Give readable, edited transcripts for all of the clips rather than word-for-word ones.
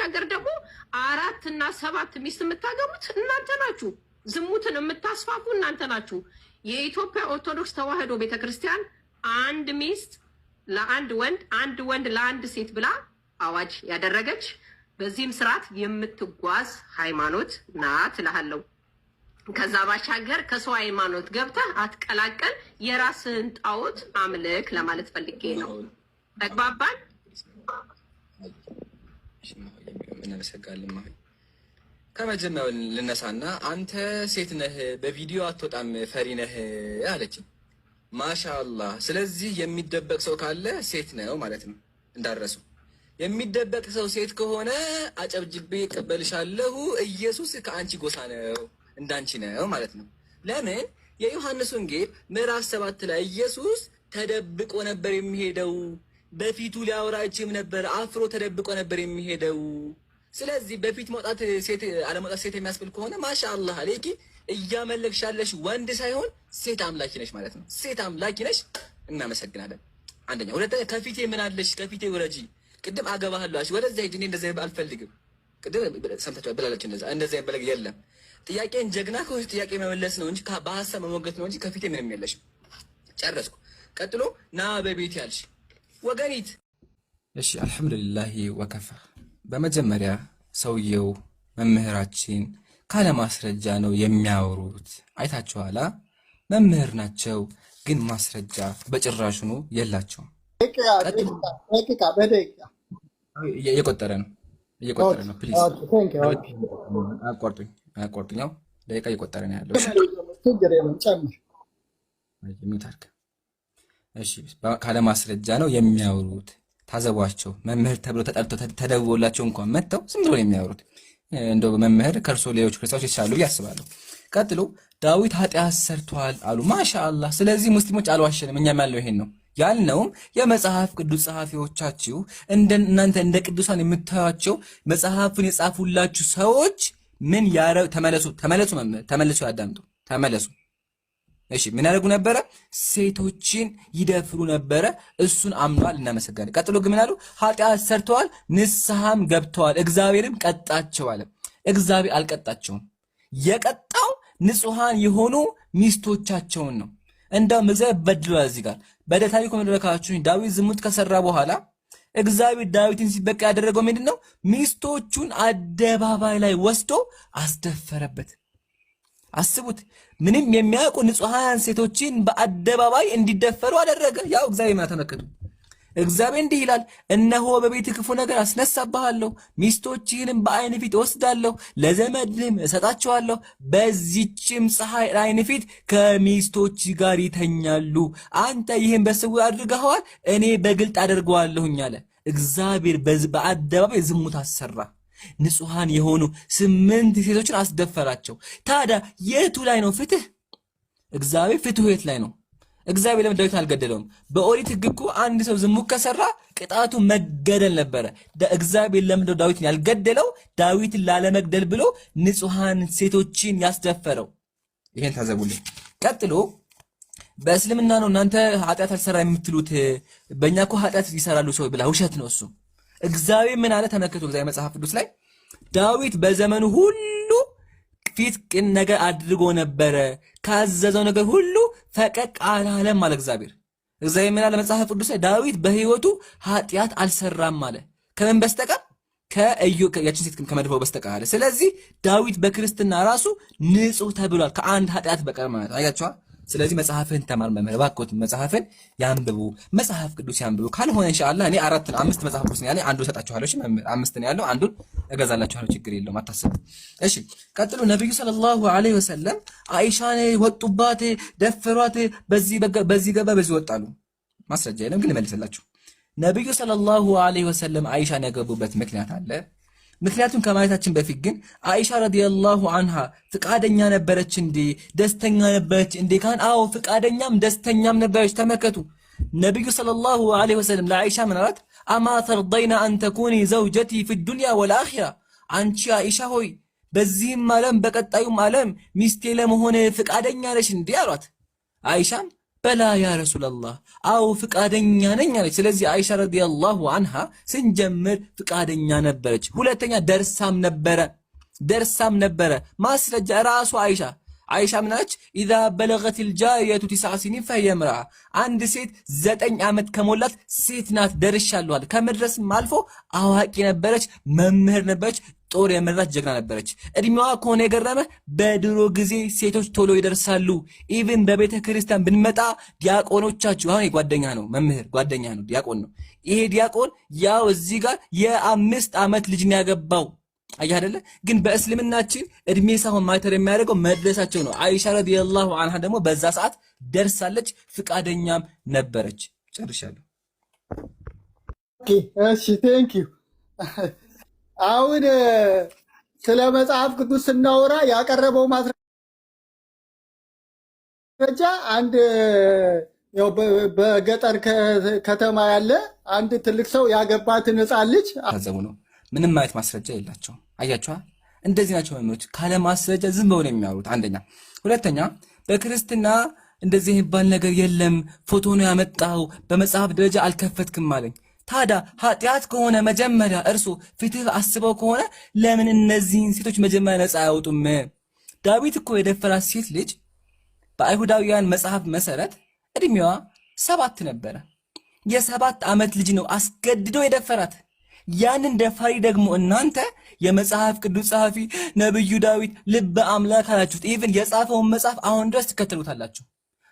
ባሻገር ደግሞ 4 እና 7 ሚስት የምታገቡት እናንተ ናችሁ። ዝሙትን የምታስፋፉ እናንተ ናችሁ። የኢትዮጵያ ኦርቶዶክስ ተዋሕዶ ቤተክርስቲያን አንድ ሚስት ለአንድ ወንድ፣ አንድ ወንድ ለአንድ ሴት ብላ አዋጅ ያደረገች በዚህም ስርዓት የምትጓዝ ሃይማኖት ናት እልሃለሁ። ከዛ ባሻገር ከሰው ሃይማኖት ገብተህ አትቀላቀል፣ የራስህን ጣዖት አምልክ ለማለት ፈልጌ ነው። ተግባባን? ምን አመሰግናለሁ። ከመጀመሪያው ልነሳና አንተ ሴት ነህ በቪዲዮ አትወጣም ፈሪ ነህ አለችኝ። ማሻአላህ። ስለዚህ የሚደበቅ ሰው ካለ ሴት ነው ማለት ነው እንዳረሱ። የሚደበቅ ሰው ሴት ከሆነ አጨብጅቤ እቀበልሻለሁ። ኢየሱስ ከአንቺ ጎሳ ነው እንዳንቺ ነው ማለት ነው። ለምን የዮሐንስ ወንጌል ምዕራፍ 7 ላይ ኢየሱስ ተደብቆ ነበር የሚሄደው። በፊቱ ሊያወራ አይችልም ነበር። አፍሮ ተደብቆ ነበር የሚሄደው። ስለዚህ በፊት መውጣት ሴት አለመውጣት ሴት የሚያስብል ከሆነ ማሻአላህ አለኪ እያመለክሻለሽ ወንድ ሳይሆን ሴት አምላኪ ነሽ ማለት ነው። ሴት አምላኪ ነሽ። እናመሰግናለን። አንደኛ። ሁለተኛ ከፊቴ ምን አለሽ? ከፊቴ ወረጂ። ቅድም አገባሃለሁ አልሽ። ወደዛ ሂጂ። እኔ እንደዛ አልፈልግም። ቅድም ሰምታችሁ ብላለች። እንደዛ ይበለግ የለም። ጥያቄን ጀግና ከሆነ ጥያቄ መመለስ ነው እንጂ በሐሳብ መሞገት ነው እንጂ ከፊቴ ምንም የለሽም። ጨረስኩ። ቀጥሎ ና በቤት ያልሽ ወገኒት። እሺ አልሐምዱሊላህ ወከፋ። በመጀመሪያ ሰውየው መምህራችን ካለ ማስረጃ ነው የሚያወሩት። አይታችኋላ። መምህር ናቸው ግን ማስረጃ በጭራሹ ነው የላቸውም። እየቆጠረ ነው ፕሊዝ አቋርጡኝ። ያው ደቂቃ እየቆጠረ ነው ያለው። እሺ ካለ ማስረጃ ነው የሚያወሩት። ታዘቧቸው። መምህር ተብሎ ተጠርተው ተደውሎላቸው እንኳን መጥተው ዝም ብሎ የሚያወሩት እንደው መምህር ከርሶ ሌሎች ክርስቲያኖች ይቻላሉ ያስባሉ። ቀጥሎ ዳዊት ኃጢአት ሰርቷል አሉ። ማሻአላህ። ስለዚህ ሙስሊሞች አልዋሸንም። እኛም ያለው ይሄን ነው ያልነውም። የመጽሐፍ ቅዱስ ጸሐፊዎቻችሁ እናንተ እንደ ቅዱሳን የምታዩቸው መጽሐፍን የጻፉላችሁ ሰዎች ምን ያረው? ተመለሱ ያዳምጡ። ተመለሱ። እሺ ምን ያደርጉ ነበረ? ሴቶችን ይደፍሩ ነበረ። እሱን አምኗል። እናመሰግናለን። ቀጥሎ ግን ምን አሉ? ኃጢአት ሰርተዋል፣ ንስሐም ገብተዋል፣ እግዚአብሔርም ቀጣቸው አለ። እግዚአብሔር አልቀጣቸውም። የቀጣው ንጹሃን የሆኑ ሚስቶቻቸውን ነው። እንደውም እግዚአብሔር በድሏል። እዚህ ጋር በታሪኩ መድረካችሁ ዳዊት ዝሙት ከሰራ በኋላ እግዚአብሔር ዳዊትን ሲበቃ ያደረገው ምንድነው? ሚስቶቹን አደባባይ ላይ ወስዶ አስደፈረበት። አስቡት። ምንም የሚያውቁ ንጹሃን ሴቶችን በአደባባይ እንዲደፈሩ አደረገ። ያው እግዚአብሔር ተመከቱ። እግዚአብሔር እንዲህ ይላል፣ እነሆ በቤት ክፉ ነገር አስነሳብሃለሁ፣ ሚስቶችህንም በዓይን ፊት ወስዳለሁ፣ ለዘመድህም እሰጣቸዋለሁ፣ በዚህችም ፀሐይ ዓይን ፊት ከሚስቶች ጋር ይተኛሉ። አንተ ይህን በስውር አድርገኸዋል፣ እኔ በግልጥ አደርገዋለሁኝ አለ። እግዚአብሔር በአደባባይ ዝሙት አሰራ። ንጹሃን የሆኑ 8 ሴቶችን አስደፈራቸው። ታዲያ የቱ ላይ ነው ፍትህ? እግዚአብሔር ፍትሁ የት ላይ ነው? እግዚአብሔር ለምን ዳዊትን አልገደለውም? በኦሪት ሕግ እኮ አንድ ሰው ዝሙት ከሰራ ቅጣቱ መገደል ነበረ። እግዚአብሔር ለምን ዳዊትን ያልገደለው? ዳዊትን ላለመግደል ብሎ ንጹሃን ሴቶችን ያስደፈረው። ይሄን ታዘቡልኝ። ቀጥሎ በእስልምና ነው እናንተ ኃጢአት አልሰራ የምትሉት፣ በእኛ እኮ ኃጢአት ይሰራሉ ሰው ብላ ውሸት ነው እሱ። እግዚአብሔር ምን አለ ተመልከቱ። እግዚአብሔር መጽሐፍ ቅዱስ ላይ ዳዊት በዘመኑ ሁሉ ፊት ቅን ነገር አድርጎ ነበረ፣ ካዘዘው ነገር ሁሉ ፈቀቅ አላለም አለ እግዚአብሔር። እግዚአብሔር ምን አለ መጽሐፍ ቅዱስ ላይ? ዳዊት በህይወቱ ኃጢአት አልሰራም አለ። ከምን በስተቀር? ያችን ሴት ከመድፈው በስተቀር አለ። ስለዚህ ዳዊት በክርስትና ራሱ ንጹህ ተብሏል ከአንድ ኃጢአት በቀር ማለት አያችኋ። ስለዚህ መጽሐፍን ተማር መምህር፣ እባክዎት መጽሐፍን ያንብቡ፣ መጽሐፍ ቅዱስ ያንብቡ። ካልሆነ ኢንሻአላህ እኔ 5 መጽሐፍ ቅዱስ ነው ያለኝ፣ አንዱን እሰጣችኋለሁ። እሺ መምህር 5 ነው ያለው፣ አንዱን እገዛላችኋለሁ። ችግር የለውም አታስቡ። እሺ ቀጥሎ ነብዩ ሰለላሁ ዐለይሂ ወሰለም አይሻን ወጡባት፣ ደፈሯት፣ በዚህ ገባ በዚህ ወጣሉ። ማስረጃ የለም ግን ልመልስላችሁ። ነብዩ ሰለላሁ ዐለይሂ ወሰለም አይሻን ያገቡበት ምክንያት አለ። ምክንያቱም ከማየታችን በፊት ግን አይሻ ረዲየላሁ አንሃ ፍቃደኛ ነበረች እንዴ? ደስተኛ ነበረች እንዴ? ካን አዎ ፍቃደኛም ደስተኛም ነበረች። ተመከቱ ነብዩ ሰለላሁ ዐለይሂ ወሰለም ለአይሻ ምን አላት? አማ ተርضይና አን ተኩኒ ዘውጀቲ ፊ ዱንያ ወልአኺራ፣ አንቺ አይሻ ሆይ በዚህም ዓለም በቀጣዩም ዓለም ሚስቴ ለመሆን ፍቃደኛ ነሽ እንዴ አሏት። አይሻም በላ ያ ረሱላላህ አው ፍቃደኛ ነኝ አለች። ስለዚህ አይሻ ረዲየላሁ ዐንሃ ስንጀምር ፍቃደኛ ነበረች። ሁለተኛ ደርሳም ነበረ ማስረጃ ራሱ አይሻ ምናች ኢዛ በለገት الجاريه 9 سنين فهي امرأة አንድ ሴት 9 ዓመት ከሞላት ሴት ናት ደርሻለሁ አለ። ከመድረስም አልፎ አዋቂ ነበረች፣ መምህር ነበረች፣ ጦር የመራች ጀግና ነበረች። እድሜዋ ከሆነ የገረመ በድሮ ጊዜ ሴቶች ቶሎ ይደርሳሉ። ኢቭን በቤተ ክርስቲያን ብንመጣ ዲያቆኖቻችሁ አሁን ጓደኛ ነው፣ መምህር ጓደኛ ነው፣ ዲያቆን ነው። ይሄ ዲያቆን ያው እዚህ ጋር የ5 ዓመት ልጅ ነው ያገባው። አየህ አይደለ? ግን በእስልምናችን እድሜ ሳይሆን ማተር የሚያደርገው መድረሳቸው ነው። አይሻ ረዲየላሁ ዐንሃ ደግሞ በዛ ሰዓት ደርሳለች፣ ፍቃደኛም ነበረች። ጨርሻለሁ። እሺ ቴንክ ዩ። አሁን ስለ መጽሐፍ ቅዱስ ስናወራ ያቀረበው ማስረጃ አንድ ያው በገጠር ከተማ ያለ አንድ ትልቅ ሰው ያገባትን ሕፃን ልጅ ታዘቡ ነው። ምንም አይነት ማስረጃ የላቸውም። አያችኋ? እንደዚህ ናቸው መምህሮች፣ ካለ ማስረጃ ዝም ብለው ነው የሚያወሩት። አንደኛ። ሁለተኛ በክርስትና እንደዚህ የሚባል ነገር የለም፣ ፎቶ ነው ያመጣው፣ በመጽሐፍ ደረጃ አልከፈትክም አለኝ። ታዲያ ኃጢአት ከሆነ መጀመሪያ እርሱ ፍትህ አስበው ከሆነ ለምን እነዚህን ሴቶች መጀመሪያ ነፃ አያወጡም? ዳዊት እኮ የደፈራት ሴት ልጅ በአይሁዳውያን መጽሐፍ መሰረት እድሜዋ 7 ነበረ። የ7 ዓመት ልጅ ነው አስገድዶ የደፈራት። ያንን ደፋሪ ደግሞ እናንተ የመጽሐፍ ቅዱስ ጸሐፊ ነብዩ ዳዊት ልበ አምላክ አላችሁት። ኢቭን የጻፈውን መጽሐፍ አሁን ድረስ ትከተሉታላችሁ።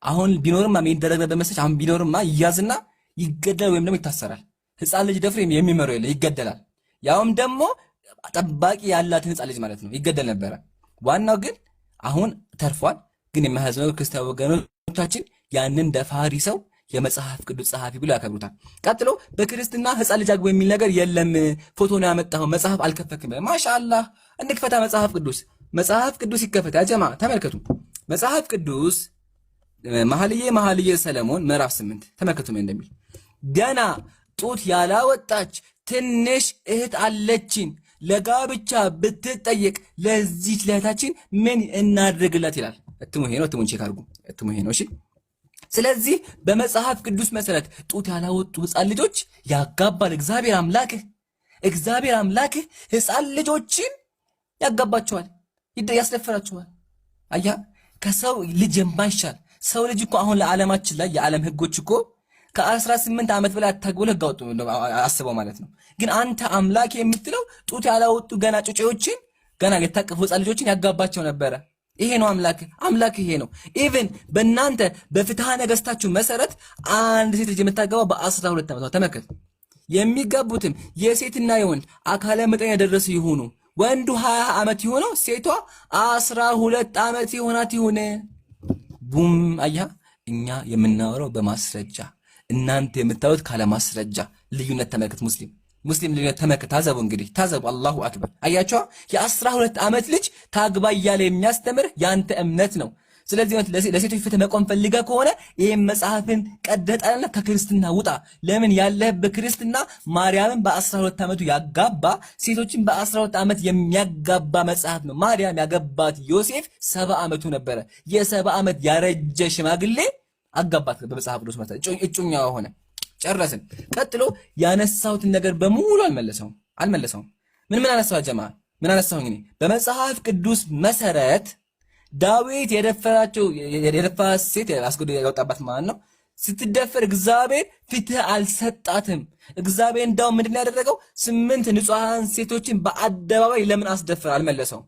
አሁን ቢኖርማ የሚደረግ በመሰለሽ አሁን ቢኖርማ ይያዝና ይገደል ወይም ደግሞ ይታሰራል። ሕፃን ልጅ ደፍሮ የሚመረው የለ ይገደላል። ያውም ደግሞ ጠባቂ ያላትን ሕፃን ልጅ ማለት ነው ይገደል ነበረ። ዋናው ግን አሁን ተርፏል። ግን የሚያሳዝነው ክርስቲያን ወገኖቻችን ያንን ደፋሪ ሰው የመጽሐፍ ቅዱስ ጸሐፊ ብሎ ያከብሩታል። ቀጥሎ በክርስትና ሕፃን ልጅ አግቦ የሚል ነገር የለም፣ ፎቶ ነው ያመጣው፣ መጽሐፍ አልከፈትክም። ማሻአላህ እንክፈታ መጽሐፍ ቅዱስ ይከፈት። ያ ጀማ ተመልከቱ፣ መጽሐፍ ቅዱስ መኃልየ ሰለሞን ምዕራፍ 8 ተመልከቱ ምን እንደሚል። ገና ጡት ያላወጣች ትንሽ እህት አለችን፣ ለጋብቻ ብትጠየቅ ለዚች ለእህታችን ምን እናድርግላት ይላል። እትሙ ይሄ ነው፣ እትሙን ቼክ አድርጉ። እትሙ ይሄ ነው። እሺ ስለዚህ በመጽሐፍ ቅዱስ መሰረት ጡት ያላወጡ ሕፃን ልጆች ያጋባል እግዚአብሔር አምላክህ ሕፃን ልጆችን ያጋባቸዋል፣ ያስደፈራቸዋል። አያ ከሰው ልጅ የማይሻል ሰው ልጅ እኮ አሁን ለዓለማችን ላይ የዓለም ህጎች እኮ ከ18 ዓመት በላይ አታግቦ ህግ አወጡ አስበው ማለት ነው። ግን አንተ አምላክ የምትለው ጡት ያላወጡ ገና ጩጬዎችን ገና የታቀፉ ሕፃን ልጆችን ያጋባቸው ነበረ። ይሄ ነው አምላክ ይሄ ነው። ኢቭን በእናንተ በፍትሐ ነገስታችሁ መሰረት አንድ ሴት ልጅ የምታገባው በ12 ዓመቷ ተመከት። የሚጋቡትም የሴትና የወንድ አካለ መጠን ያደረሱ ይሁኑ። ወንዱ 20 ዓመት ይሆነው፣ ሴቷ 12 ዓመት ይሆናት ይሁን። ቡም አያ እኛ የምናወራው በማስረጃ እናንተ የምታዩት ካለ ማስረጃ። ልዩነት ተመልከት። ሙስሊም ልዩነት ተመልከት። ታዘቡ እንግዲህ ታዘቡ። አላሁ አክበር። አያቸው የ12 ዓመት ልጅ ታግባ እያለ የሚያስተምር ያንተ እምነት ነው። ስለዚህ ለሴቶች ፍትህ መቆም ፈልጋ ከሆነ ይሄን መጽሐፍን ቀደጣልና ከክርስትና ውጣ። ለምን ያለህበት ክርስትና ማርያምን በ12 ዓመቱ ያጋባ ሴቶችን በ12 ዓመት የሚያጋባ መጽሐፍ ነው። ማርያም ያገባት ዮሴፍ 70 ዓመቱ ነበረ። የ70 ዓመት ያረጀ ሽማግሌ አጋባት በመጽሐፍ ቅዱስ መሰረት እጩኛዋ ሆነ። ጨረስን። ቀጥሎ ያነሳሁትን ነገር በሙሉ አልመለሰውም። ምን አነሳው ጀማ? ምን አነሳሁኝ እኔ? በመጽሐፍ ቅዱስ መሰረት ዳዊት የደፈራት ሴት አስገድዶ ያወጣባት ማለት ነው። ስትደፈር እግዚአብሔር ፍትህ አልሰጣትም። እግዚአብሔር እንዳው ምንድነው ያደረገው? 8 ንጹሃን ሴቶችን በአደባባይ ለምን አስደፈረ? አልመለሰውም።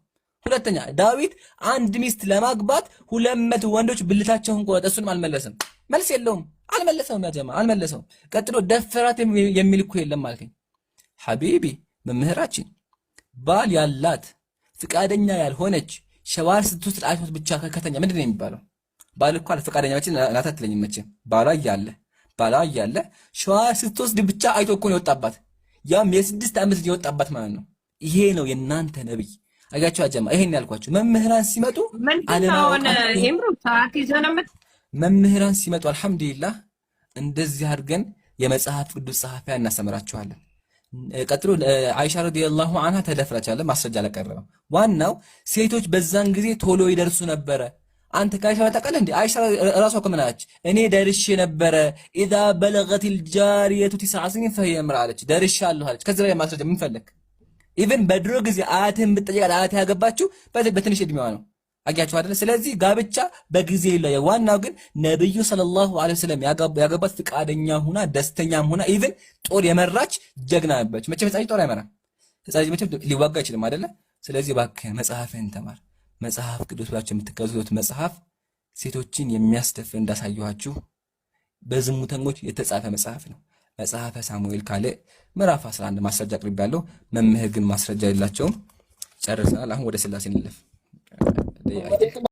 ሁለተኛ ዳዊት አንድ ሚስት ለማግባት 200 ወንዶች ብልታቸውን ቆረጠ። እሱንም አልመለሰም። መልስ የለውም። አልመለሰውም። ያ ጀማ አልመለሰውም። ቀጥሎ ደፈራት የሚል እኮ የለም አልከኝ። ሐቢቢ መምህራችን ባል ያላት ፍቃደኛ ያልሆነች ሸዋር ስትወስድ አይቶት ብቻ ከተኛ ምንድነው የሚባለው? ባል እኮ ፈቃደኛ መቼ ናታትለኝም መቼ ባሏ እያለ ሸዋር ስትወስድ ብቻ አይቶ እኮ ነው የወጣባት። ያም የ6 ዓመት የወጣባት ማለት ነው። ይሄ ነው የናንተ ነብይ። አያችሁ አጀማ ይሄን ያልኳችሁ መምህራን ሲመጡ መምህራን ሲመጡ አልሐምዱሊላህ እንደዚህ አድርገን የመጽሐፍ ቅዱስ ጸሐፊያን እናስተምራችኋለን። ቀጥሎ አይሻ ረዲየላሁ ዐንሃ ተደፍራቻለ ማስረጃ አላቀረበም። ዋናው ሴቶች በዛን ጊዜ ቶሎ ይደርሱ ነበረ። አንተ ከአይሻ ታውቃለህ እንዴ? አይሻ ራሷ እኮ ምን አለች? እኔ ደርሼ ነበረ ኢዛ በለገቲል ጃሪየቱ 9 ስኒን ፈሂየ እምራ አለች። ደርሻለሁ አለች። ከዚህ ላይ ማስረጃ ምን ፈለክ? ኢቭን በድሮ ጊዜ አያትህን ብትጠይቃት አያትህ ያገባችው በትንሽ እድሜዋ ነው። አያችሁ አይደለ? ስለዚህ ጋብቻ በጊዜ ይለያል። ዋናው ግን ነብዩ ሰለላሁ ዐለይሂ ወሰለም ያገባት ፍቃደኛ ሁና ደስተኛም ሁና ኢቭን ጦር የመራች ጀግና ነበረች። መቼም ህፃን ጦር አይመራም። ህፃን መቼም ሊዋጋ አይችልም አይደለ? ስለዚህ እባክህን መጽሐፍህን ተማር። መጽሐፍ ቅዱስ ብላችሁ የምትከዙት መጽሐፍ ሴቶችን የሚያስደፍር እንዳሳየኋችሁ በዝሙተኞች የተጻፈ መጽሐፍ ነው። መጽሐፈ ሳሙኤል ካልዕ ምዕራፍ 11 ማስረጃ አቅርቤያለሁ። መምህር ግን ማስረጃ የላቸውም። ጨርሰናል። አሁን ወደ ስላሴ እንለፍ።